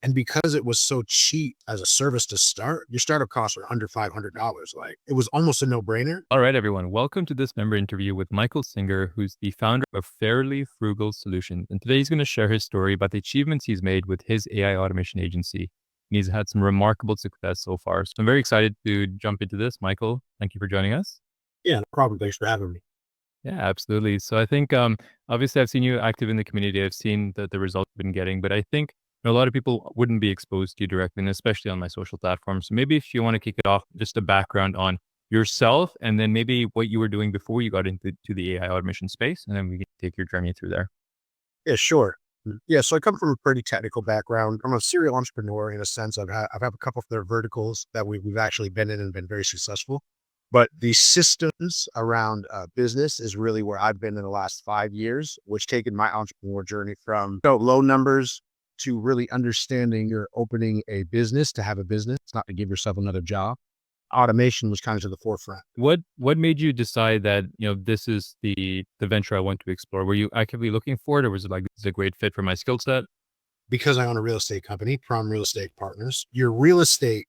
And because it was so cheap as a service to start, your startup costs were under $500. Like it was almost a no brainer. All right, everyone. Welcome to this member interview with Michael Singer, who's the founder of Fairly Frugal Solutions. And today he's going to share his story about the achievements he's made with his AI automation agency. And he's had some remarkable success so far. So I'm very excited to jump into this. Michael, thank you for joining us. Yeah, no problem. Thanks for having me. Yeah, absolutely. So I think, obviously I've seen you active in the community. I've seen the results you've been getting, but I think a lot of people wouldn't be exposed to you directly, and especially on my social platforms. So maybe if you want to kick it off, just a background on yourself, and then maybe what you were doing before you got into the AI automation space, and then we can take your journey through there. Yeah, sure. Yeah, so I come from a pretty technical background. I'm a serial entrepreneur in a sense. I've had a couple of their verticals that we've actually been in and been very successful. But the systems around business is really where I've been in the last 5 years, which taken my entrepreneur journey from low numbers to really understanding you're opening a business to have a business, not to give yourself another job. Automation was kind of to the forefront. What made you decide that, this is the venture I want to explore? Were you actively looking for it, or was it like, this is a great fit for my skill set? Because I own a real estate company, Prom Real Estate Partners, your real estate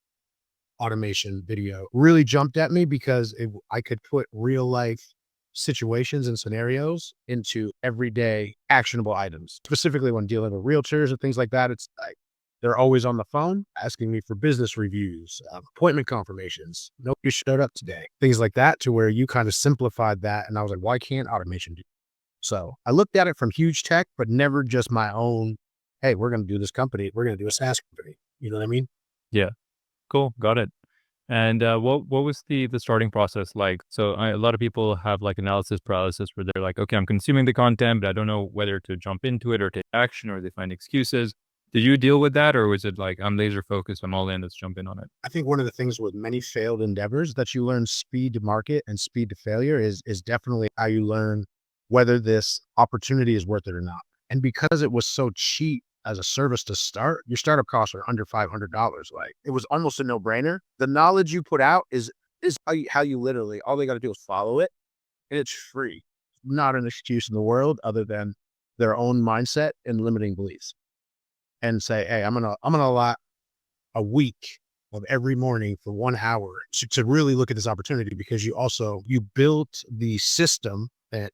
automation video really jumped at me because I could put real life situations and scenarios into everyday actionable items. Specifically when dealing with realtors and things like that, it's like they're always on the phone asking me for business reviews, appointment confirmations. Nope, you showed up today. Things like that, to where you kind of simplified that. And I was like, why can't automation do? So I looked at it from huge tech, but never just my own. Hey, we're going to do this company. We're going to do a SaaS company. You know what I mean? Yeah, cool, got it. And what was the starting process like? So a lot of people have like analysis paralysis, where they're like, okay, I'm consuming the content, but I don't know whether to jump into it or take action, or they find excuses. Did you deal with that, or was it like, I'm laser focused, I'm all in, let's jump in on it? I think one of the things with many failed endeavors that you learn speed to market and speed to failure is definitely how you learn whether this opportunity is worth it or not. And because it was so cheap as a service to start, your startup costs are under $500. Like it was almost a no brainer. The knowledge you put out is how you literally, all they got to do is follow it, and it's free. Not an excuse in the world other than their own mindset and limiting beliefs, and say, hey, I'm gonna allot a week of every morning for 1 hour to really look at this opportunity, because you built the system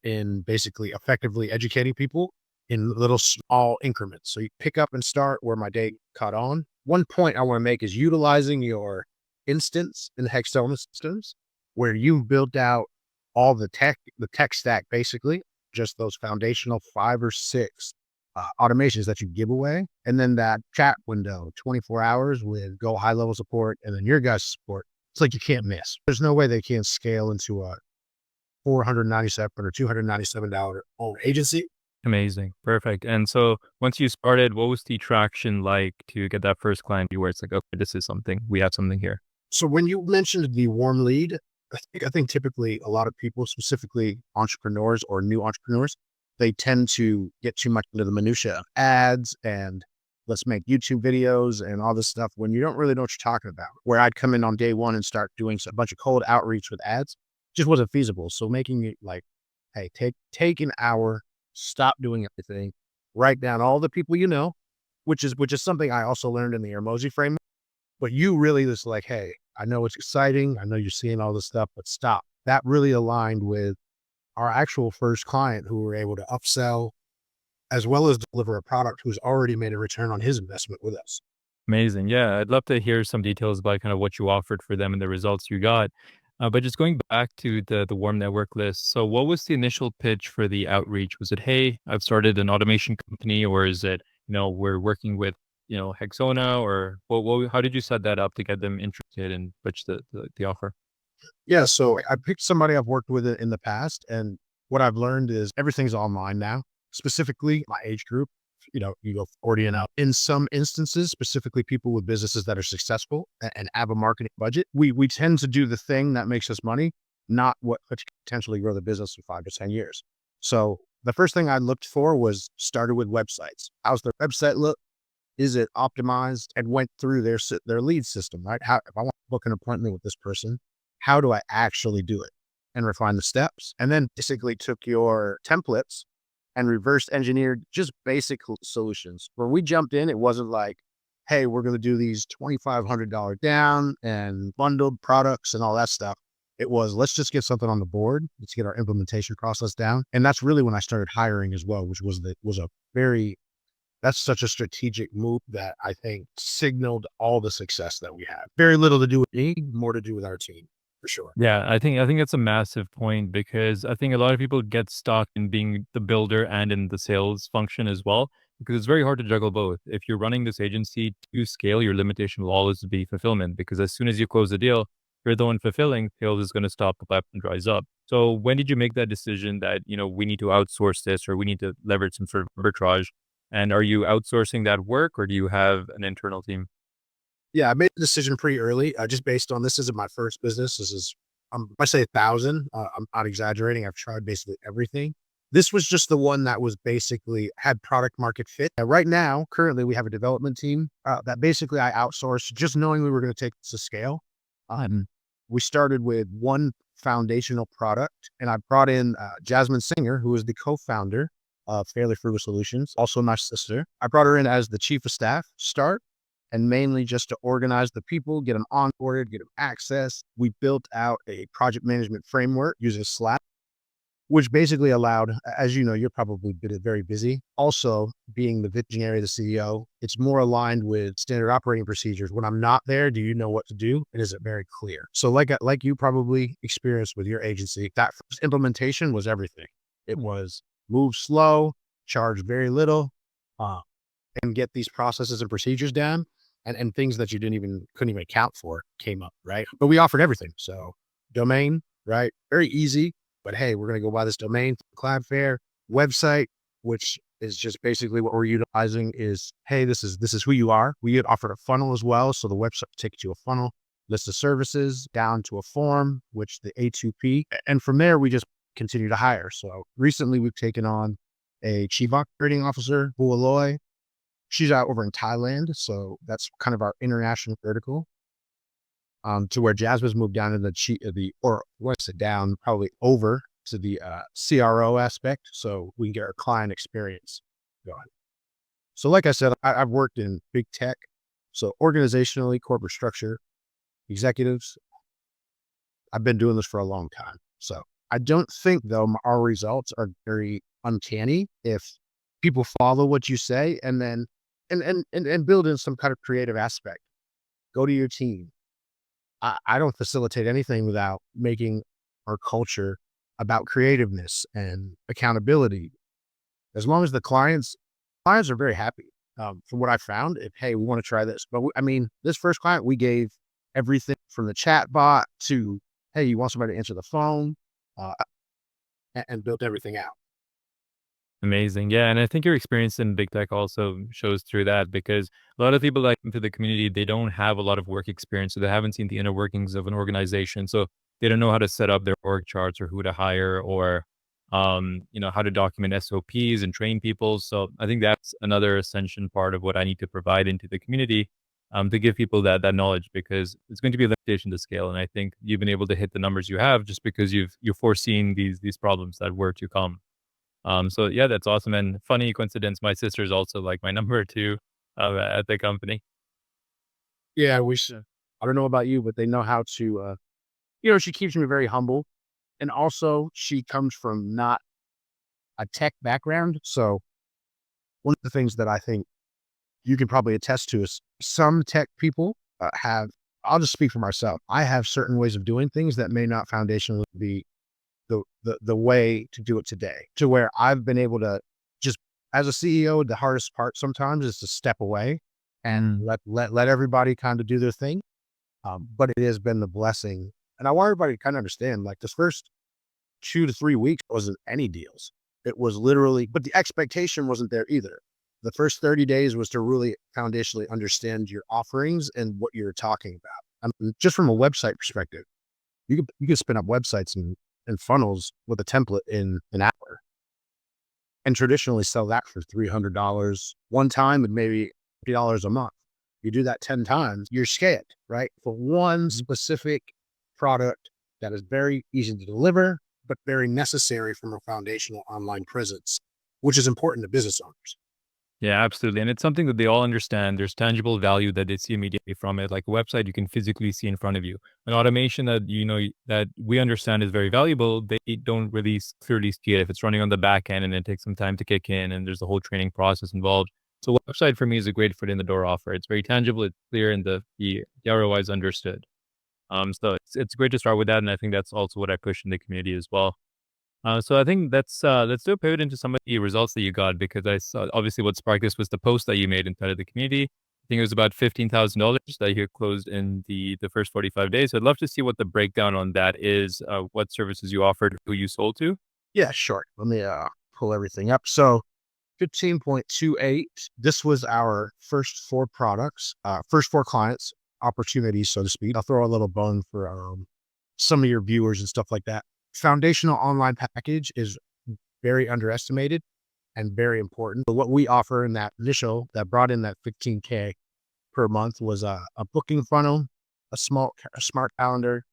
in basically effectively educating people in little small increments. So you pick up and start where my day caught on. One point I want to make is utilizing your instance in the Hexona systems, where you built out all the tech stack, basically just those foundational 5 or 6 automations that you give away. And then that chat window, 24 hours with go high level support and then your guys' support. It's like you can't miss. There's no way they can't scale into a $497 or $297 own agency. Amazing. Perfect. And so once you started, what was the traction like to get that first client where it's like, okay, this is something, we have something here? So when you mentioned the warm lead, I think typically a lot of people, specifically entrepreneurs or new entrepreneurs, they tend to get too much into the minutia of ads and let's make YouTube videos and all this stuff when you don't really know what you're talking about. Where I'd come in on day one and start doing a bunch of cold outreach with ads just wasn't feasible. So making it like, hey, take an hour, stop doing everything, write down all the people you know, which is something I also learned in the Emoji framework. But you really just like, hey, I know it's exciting. I know you're seeing all this stuff, but stop. That really aligned with our actual first client, who were able to upsell as well as deliver a product who's already made a return on his investment with us. Amazing. Yeah, I'd love to hear some details about kind of what you offered for them and the results you got. But just going back to the warm network list. So what was the initial pitch for the outreach? Was it, hey, I've started an automation company, or is it, we're working with, Hexona, or how did you set that up to get them interested and pitch the offer? Yeah. So I picked somebody I've worked with in the past. And what I've learned is everything's online now, specifically my age group. You go 40 and out. In some instances, specifically people with businesses that are successful and have a marketing budget, we tend to do the thing that makes us money, not what could potentially grow the business in 5 to 10 years. So the first thing I looked for was started with websites. How's their website look? Is it optimized? And went through their lead system, right? If I want to book an appointment with this person, how do I actually do it? And refine the steps. And then basically took your templates, and reverse engineered just basic solutions. When we jumped in, it wasn't like, hey, we're going to do these $2,500 down and bundled products and all that stuff. It was, let's just get something on the board. Let's get our implementation process down. And that's really when I started hiring as well, which was a very, that's such a strategic move that I think signaled all the success that we have. Very little to do with me, more to do with our team, for sure. Yeah, I think that's a massive point because I think a lot of people get stuck in being the builder and in the sales function as well, because it's very hard to juggle both. If you're running this agency to scale, your limitation will always be fulfillment because as soon as you close the deal, you're the one fulfilling, sales is going to stop, the platform dries up. So when did you make that decision that, we need to outsource this or we need to leverage some sort of arbitrage? And are you outsourcing that work or do you have an internal team? Yeah, I made the decision pretty early, just based on this isn't my first business. This is, I say 1,000. I'm not exaggerating. I've tried basically everything. This was just the one that was basically had product market fit. Right now, currently, we have a development team that basically I outsourced, just knowing we were going to take this to scale. Um, we started with one foundational product, and I brought in Jasmine Singer, who is the co-founder of Fairly Frugal Solutions, also my sister. I brought her in as the chief of staff to start and mainly just to organize the people, get them onboarded, get them access. We built out a project management framework using Slack, which basically allowed, as you know, you're probably very busy. Also, being the visionary, the CEO, it's more aligned with standard operating procedures. When I'm not there, do you know what to do? And is it very clear? So, like you probably experienced with your agency, that first implementation was everything. It was move slow, charge very little, uh, and get these processes and procedures down. And things that you couldn't even account for came up, right? But we offered everything. So domain, right? Very easy. But hey, we're gonna go buy this domain, Cloudflare website, which is just basically what we're utilizing is, hey, this is who you are. We had offered a funnel as well. So the website takes you to a funnel, list of services down to a form, which the A2P. And from there, we just continue to hire. So recently we've taken on a chief operating officer, Bualoy. She's out over in Thailand, so that's kind of our international vertical. To where Jasmine's moved down in or when I say down, probably over to the CRO aspect, so we can get our client experience going. So, like I said, I've worked in big tech, so organizationally, corporate structure, executives. I've been doing this for a long time, so I don't think though our results are very uncanny if people follow what you say and then and build in some kind of creative aspect. Go to your team. I don't facilitate anything without making our culture about creativeness and accountability. As long as the clients are very happy. From what I found, if hey, we want to try this, but I mean, this first client, we gave everything from the chat bot to hey, you want somebody to answer the phone, uh, and built everything out. Amazing. Yeah. And I think your experience in big tech also shows through that because a lot of people like into the community, they don't have a lot of work experience. So they haven't seen the inner workings of an organization. So they don't know how to set up their org charts or who to hire or, how to document SOPs and train people. So I think that's another essential part of what I need to provide into the community to give people that knowledge because it's going to be a limitation to scale. And I think you've been able to hit the numbers you have just because you've foreseen these problems that were to come. So yeah, that's awesome. And funny coincidence, my sister's also like my number two at the company. Yeah, we should. I don't know about you, but they know how to. She keeps me very humble, and also she comes from not a tech background. So one of the things that I think you can probably attest to is some tech people have. I'll just speak for myself. I have certain ways of doing things that may not foundationally be the way to do it today. To where I've been able to just as a CEO, the hardest part sometimes is to step away and let everybody kind of do their thing. But it has been the blessing, and I want everybody to kind of understand. Like this first 2 to 3 weeks wasn't any deals. It was literally, but the expectation wasn't there either. The first 30 days was to really foundationally understand your offerings and what you're talking about. Just from a website perspective, you could spin up websites and funnels with a template in an hour and traditionally sell that for $300 one time and maybe $50 a month. You do that 10 times, you're scaled, right? For one specific product that is very easy to deliver, but very necessary from a foundational online presence, which is important to business owners. Yeah, absolutely. And it's something that they all understand. There's tangible value that they see immediately from it. Like a website you can physically see in front of you. An automation that that we understand is very valuable, they don't really clearly see it if it's running on the back end and it takes some time to kick in and there's a whole training process involved. So website for me is a great foot in the door offer. It's very tangible, it's clear, and the ROI is understood. So it's great to start with that, and I think that's also what I push in the community as well. So I think let's do a pivot into some of the results that you got because I saw obviously what sparked this was the post that you made inside of the community. I think it was about $15,000 that you closed in the first 45 days. So I'd love to see what the breakdown on that is, what services you offered, who you sold to. Yeah, sure. Let me pull everything up. So 15.28. This was our first four products, first four clients, opportunities, so to speak. I'll throw a little bone for some of your viewers and stuff like that. Foundational online package is very underestimated and very important. But what we offer in that initial that brought in that 15K per month was a booking funnel, a smart calendar,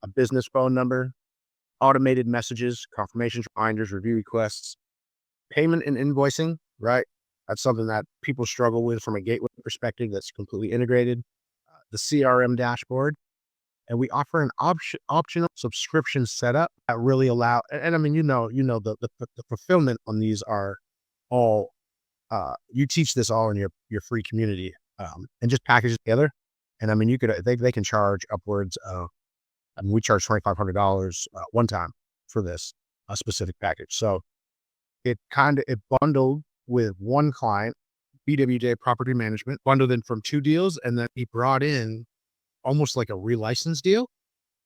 a business phone number, automated messages, confirmations, reminders, review requests, payment and invoicing, right? That's something that people struggle with from a gateway perspective that's completely integrated. The CRM dashboard, and we offer an optional subscription setup that really allow. And I mean, the fulfillment on these are all. You teach this all in your free community, and just package it together. And I mean, they can charge upwards of. I mean, we charge $2,500 one time for this specific package. So it bundled with one client, BWJ Property Management, bundled in from two deals, and then he brought in almost like a relicense deal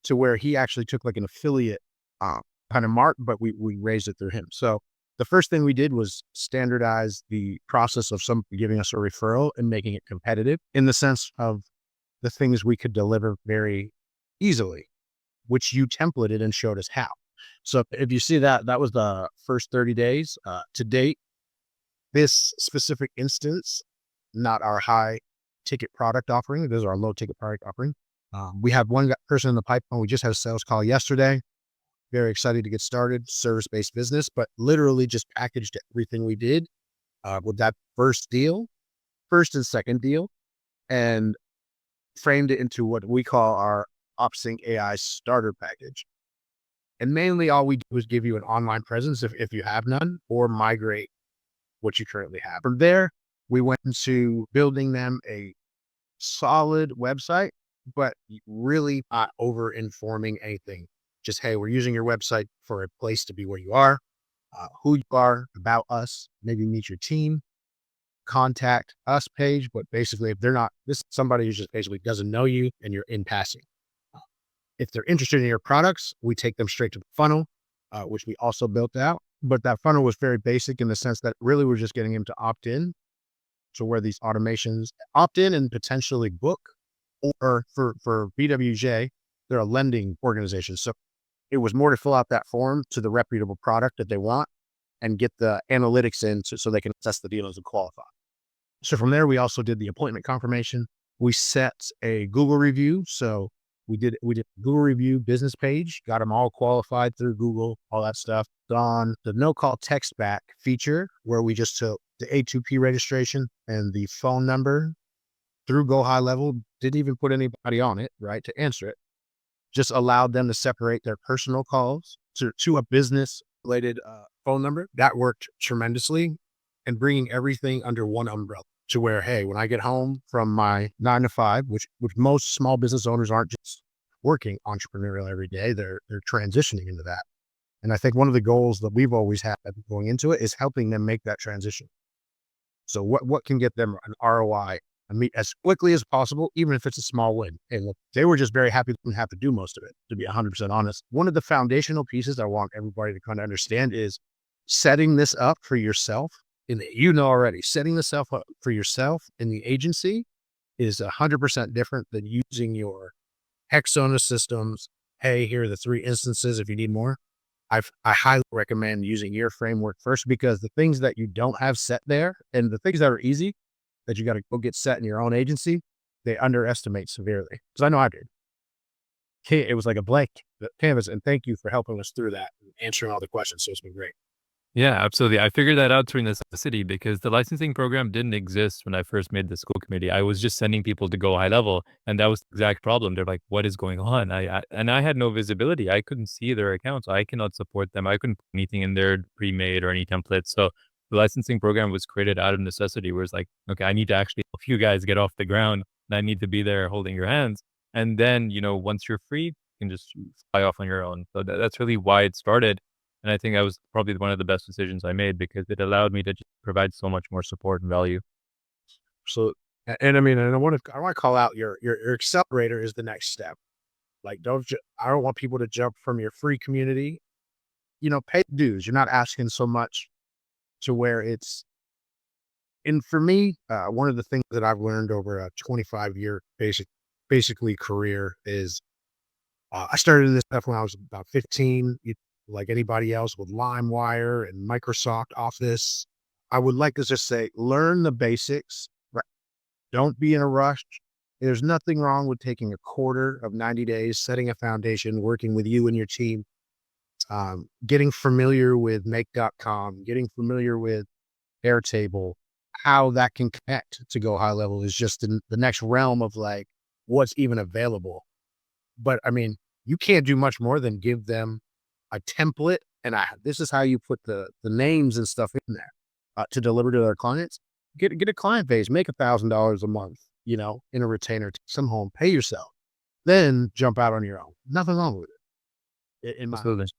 to where he actually took like an affiliate kind of mark, but we raised it through him. So the first thing we did was standardize the process of some giving us a referral and making it competitive in the sense of the things we could deliver very easily, which you templated and showed us how. So if you see that, that was the first 30 days to date. This specific instance, not our high ticket product offering. This is our low ticket product offering. We have one person in the pipeline. We just had a sales call yesterday. Very excited to get started. Service-based business, but literally just packaged everything we did with that first and second deal, and framed it into what we call our OpSync AI starter package. And mainly all we do is give you an online presence if you have none, or migrate what you currently have. From there, we went into building them a solid website, but really not over informing anything. Just, hey, we're using your website for a place to be where you are, who you are, about us, maybe meet your team, contact us page. But basically, if they're not, this is somebody who just basically doesn't know you and you're in passing. If they're interested in your products, we take them straight to the funnel, which we also built out. But that funnel was very basic in the sense that really we're just getting him to opt in to where these automations opt in and potentially book. Or for BWJ, they're a lending organization. So it was more to fill out that form to the reputable product that they want and get the analytics in so they can assess the deals and qualify. So from there, we also did the appointment confirmation. We set a Google review. So we did Google review business page, got them all qualified through Google, all that stuff. On the no call text back feature, where we just took the A2P registration and the phone number through Go High Level, didn't even put anybody on it, right, to answer it. Just allowed them to separate their personal calls to a business related phone number. That worked tremendously, and bringing everything under one umbrella to where, hey, when I get home from my 9 to 5, which most small business owners aren't just working entrepreneurial every day, they're transitioning into that. And I think one of the goals that we've always had going into it is helping them make that transition. So what can get them an ROI as quickly as possible, even if it's a small win. And look, they were just very happy they didn't have to do most of it, to be 100% honest. One of the foundational pieces I want everybody to kind of understand is setting this up for yourself. And already, setting this up for yourself in the agency is 100% different than using your Hexona systems. Hey, here are the 3 instances if you need more. I highly recommend using your framework first, because the things that you don't have set there and the things that are easy that you got to go get set in your own agency, they underestimate severely. Because I know I did. Okay, it was like a blank canvas, and thank you for helping us through that and answering all the questions. So it's been great. Yeah, absolutely. I figured that out through necessity because the licensing program didn't exist when I first made the school committee. I was just sending people to go high level, and that was the exact problem. They're like, "What is going on?" I had no visibility. I couldn't see their accounts. I cannot support them. I couldn't put anything in there pre-made or any templates. So the licensing program was created out of necessity. Where it's like, okay, I need to actually help you guys get off the ground, and I need to be there holding your hands. And then, once you're free, you can just fly off on your own. So that's really why it started. And I think that was probably one of the best decisions I made because it allowed me to just provide so much more support and value. So, and I mean, and I want to call out your accelerator is the next step. Like, I don't want people to jump from your free community. Pay dues. You're not asking so much to where it's. And for me, one of the things that I've learned over a 25-year basically career is I started in this stuff when I was about 15. Like anybody else with LimeWire and Microsoft Office, I would like to just say, learn the basics. Right? Don't be in a rush. There's nothing wrong with taking a quarter of 90 days, setting a foundation, working with you and your team, getting familiar with make.com, getting familiar with Airtable, how that can connect to go high level is just in the next realm of like what's even available. But I mean, you can't do much more than give them a template and this is how you put the names and stuff in there to deliver to their clients. Get a client base, make $1,000 a month, in a retainer, take some home, pay yourself, then jump out on your own. Nothing wrong with it, in my Absolutely. eyes.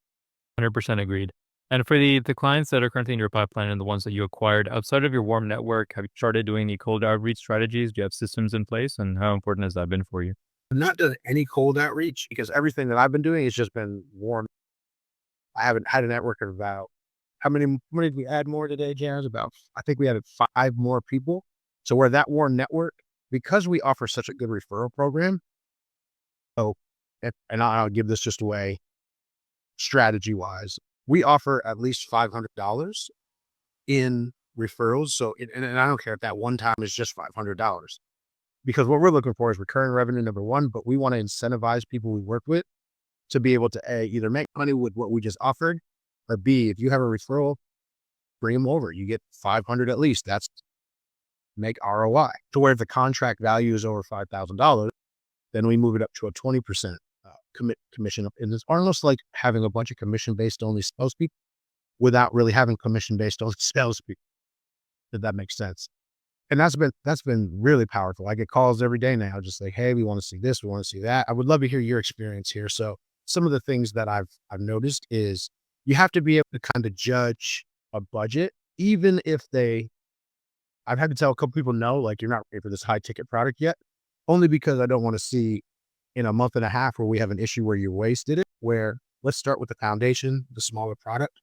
100% agreed. And for the clients that are currently in your pipeline and the ones that you acquired outside of your warm network, have you started doing any cold outreach strategies? Do you have systems in place? And how important has that been for you? I've not done any cold outreach because everything that I've been doing has just been warm. I haven't had a network of about how many did we add more today, Jazz? About I think we added 5 more people. So we're that warm network because we offer such a good referral program. So, and I'll give this just away strategy wise. We offer at least $500 in referrals. So, and I don't care if that one time is just $500 because what we're looking for is recurring revenue, number one, but we want to incentivize people we work with to be able to A, either make money with what we just offered, or B, if you have a referral, bring them over. You get 500 at least. That's make ROI. To where if the contract value is over $5,000, then we move it up to a 20% commission. And it's almost like having a bunch of commission-based only salespeople without really having commission-based only salespeople, if that makes sense. And that's been really powerful. I get calls every day now, just like, hey, we want to see this, we want to see that. I would love to hear your experience here. So some of the things that I've noticed is you have to be able to kind of judge a budget, even if I've had to tell a couple people no, like you're not ready for this high ticket product yet, only because I don't want to see in a month and a half where we have an issue where you wasted it. Where let's start with the foundation, the smaller product.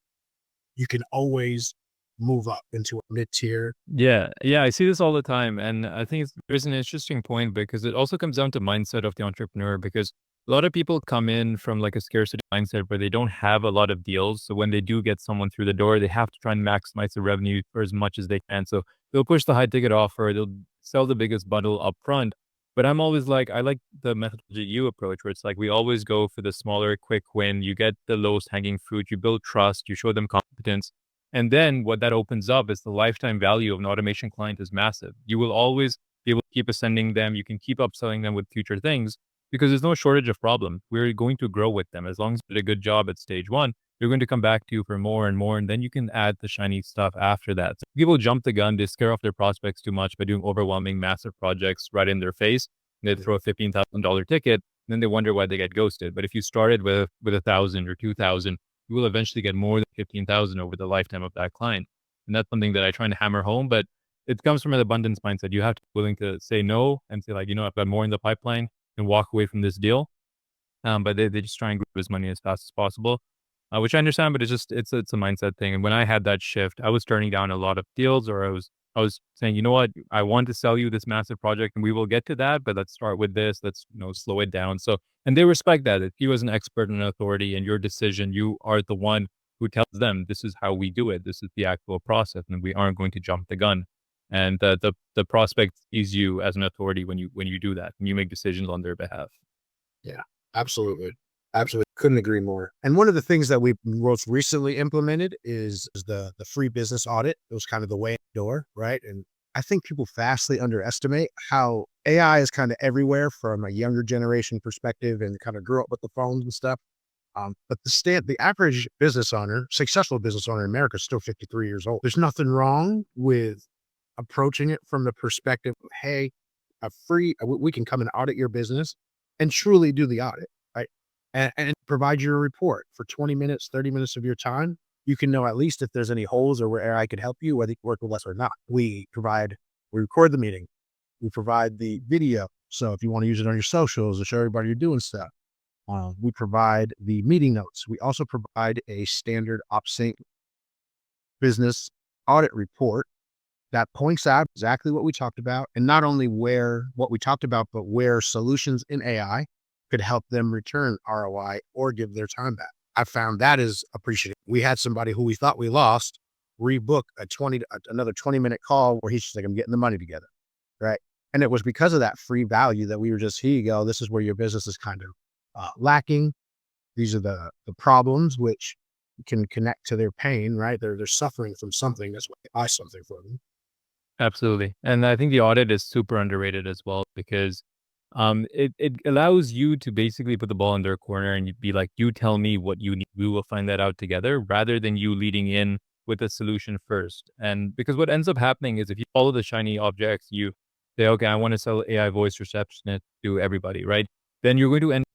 You can always move up into a mid tier. Yeah, yeah, I see this all the time, and I think there's an interesting point because it also comes down to mindset of the entrepreneur. Because a lot of people come in from like a scarcity mindset where they don't have a lot of deals. So when they do get someone through the door, they have to try and maximize the revenue for as much as they can. So they'll push the high ticket offer, they'll sell the biggest bundle up front. But I'm always like, I like the methodology you approach, where it's like we always go for the smaller, quick win. You get the lowest hanging fruit, you build trust, you show them competence, and then what that opens up is the lifetime value of an automation client is massive. You will always be able to keep ascending them. You can keep upselling them with future things because there's no shortage of problem. We're going to grow with them. As long as you did a good job at stage one, they're going to come back to you for more and more. And then you can add the shiny stuff after that. So people jump the gun. They scare off their prospects too much by doing overwhelming, massive projects right in their face. They throw a $15,000 ticket. And then they wonder why they get ghosted. But if you started with 1,000 or 2,000, you will eventually get more than 15,000 over the lifetime of that client. And that's something that I try to hammer home, but it comes from an abundance mindset. You have to be willing to say no and say like, I've got more in the pipeline and walk away from this deal. But they just try and grab as money as fast as possible, which I understand, but it's a mindset thing. And when I had that shift, I was turning down a lot of deals, or I was saying, you know what, I want to sell you this massive project, and we will get to that, but let's start with this. Let's slow it down. So, and they respect that. If you as an expert and authority and your decision, you are the one who tells them this is how we do it. This is the actual process, and we aren't going to jump the gun. And the prospect sees you as an authority when you do that, and you make decisions on their behalf. Yeah, absolutely. Absolutely. Couldn't agree more. And one of the things that we most recently implemented is the free business audit. It was kind of the way door, right? And I think people vastly underestimate how AI is kind of everywhere from a younger generation perspective and kind of grew up with the phones and stuff. But the average business owner, successful business owner in America is still 53 years old. There's nothing wrong with approaching it from the perspective of, hey, we can come and audit your business and truly do the audit, right? And provide you a report for 20 minutes, 30 minutes of your time. You can know at least if there's any holes or where I could help you, whether you work with us or not. We record the meeting. We provide the video. So if you want to use it on your socials or show everybody you're doing stuff, we provide the meeting notes. We also provide a standard OpSync business audit report that points out exactly what we talked about, and not only where what we talked about, but where solutions in AI could help them return ROI or give their time back. I found that is appreciated. We had somebody who we thought we lost rebook another 20-minute call where he's just like, I'm getting the money together. Right. And it was because of that free value that we were just, here you go. This is where your business is kind of lacking. These are the problems which can connect to their pain, right? They're suffering from something. That's why I buy something for them. Absolutely. And I think the audit is super underrated as well because it allows you to basically put the ball in their corner and you'd be like, you tell me what you need. We will find that out together rather than you leading in with a solution first. And because what ends up happening is if you follow the shiny objects, you say, okay, I want to sell AI voice receptionist to everybody, right? Then you're going to end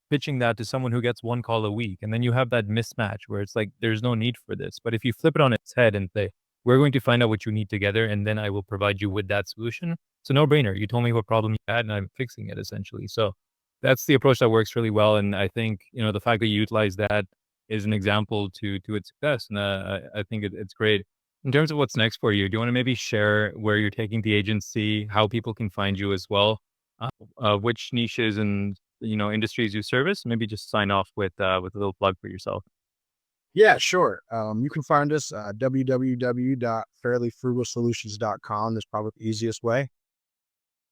pitching that to someone who gets one call a week. And then you have that mismatch where it's like, there's no need for this. But if you flip it on its head and say, we're going to find out what you need together, and then I will provide you with that solution. It's a no-brainer. You told me what problem you had, and I'm fixing it essentially. So that's the approach that works really well. And I think the fact that you utilize that is an example to its success, and I think it's great. In terms of what's next for you, do you want to maybe share where you're taking the agency, how people can find you as well, which niches and industries you service? Maybe just sign off with a little plug for yourself. Yeah, sure. You can find us www.fairlyfrugalsolutions.com. Is probably the easiest way.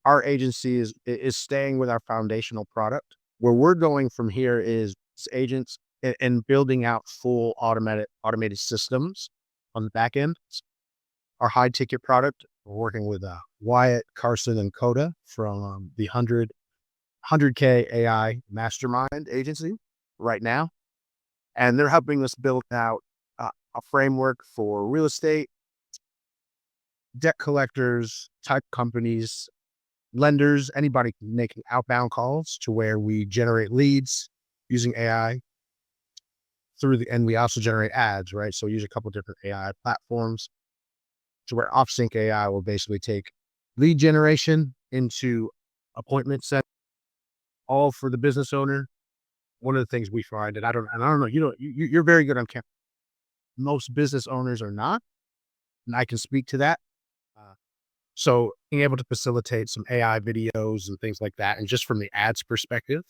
Our agency is staying with our foundational product. Where we're going from here is agents and building out full automated systems on the back end. Our high ticket product, we're working with Wyatt, Carson, and Coda from the 100K AI Mastermind agency right now. And they're helping us build out a framework for real estate, debt collectors, type companies, lenders, anybody making outbound calls to where we generate leads using AI and we also generate ads, right? So we use a couple different AI platforms to where OpSync AI will basically take lead generation into appointment set, all for the business owner. One of the things we find, and I don't know, you're very good on camera. Most business owners are not, and I can speak to that. So being able to facilitate some AI videos and things like that, and just from the ads perspective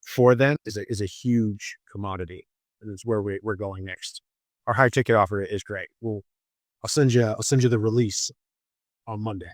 for them is a huge commodity, and it's where we're going next. Our high ticket offer is great. I'll send you the release on Monday.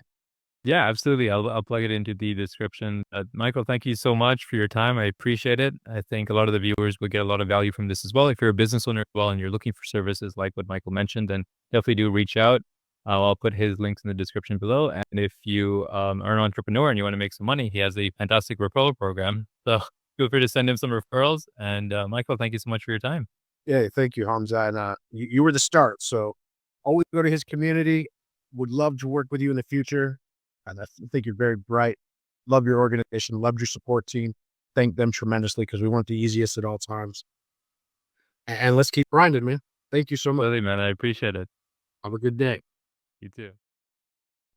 Yeah, absolutely. I'll plug it into the description. Michael, thank you so much for your time. I appreciate it. I think a lot of the viewers will get a lot of value from this as well. If you're a business owner as well and you're looking for services like what Michael mentioned, then definitely do reach out. I'll put his links in the description below. And if you are an entrepreneur and you want to make some money, he has a fantastic referral program. So feel free to send him some referrals. And Michael, thank you so much for your time. Yeah, thank you, Hamza. And you were the start. So always go to his community. Would love to work with you in the future. And I think you're very bright. Love your organization. Loved your support team. Thank them tremendously because we weren't the easiest at all times. And let's keep grinding, man. Thank you so much. Absolutely, man. I appreciate it. Have a good day. You too.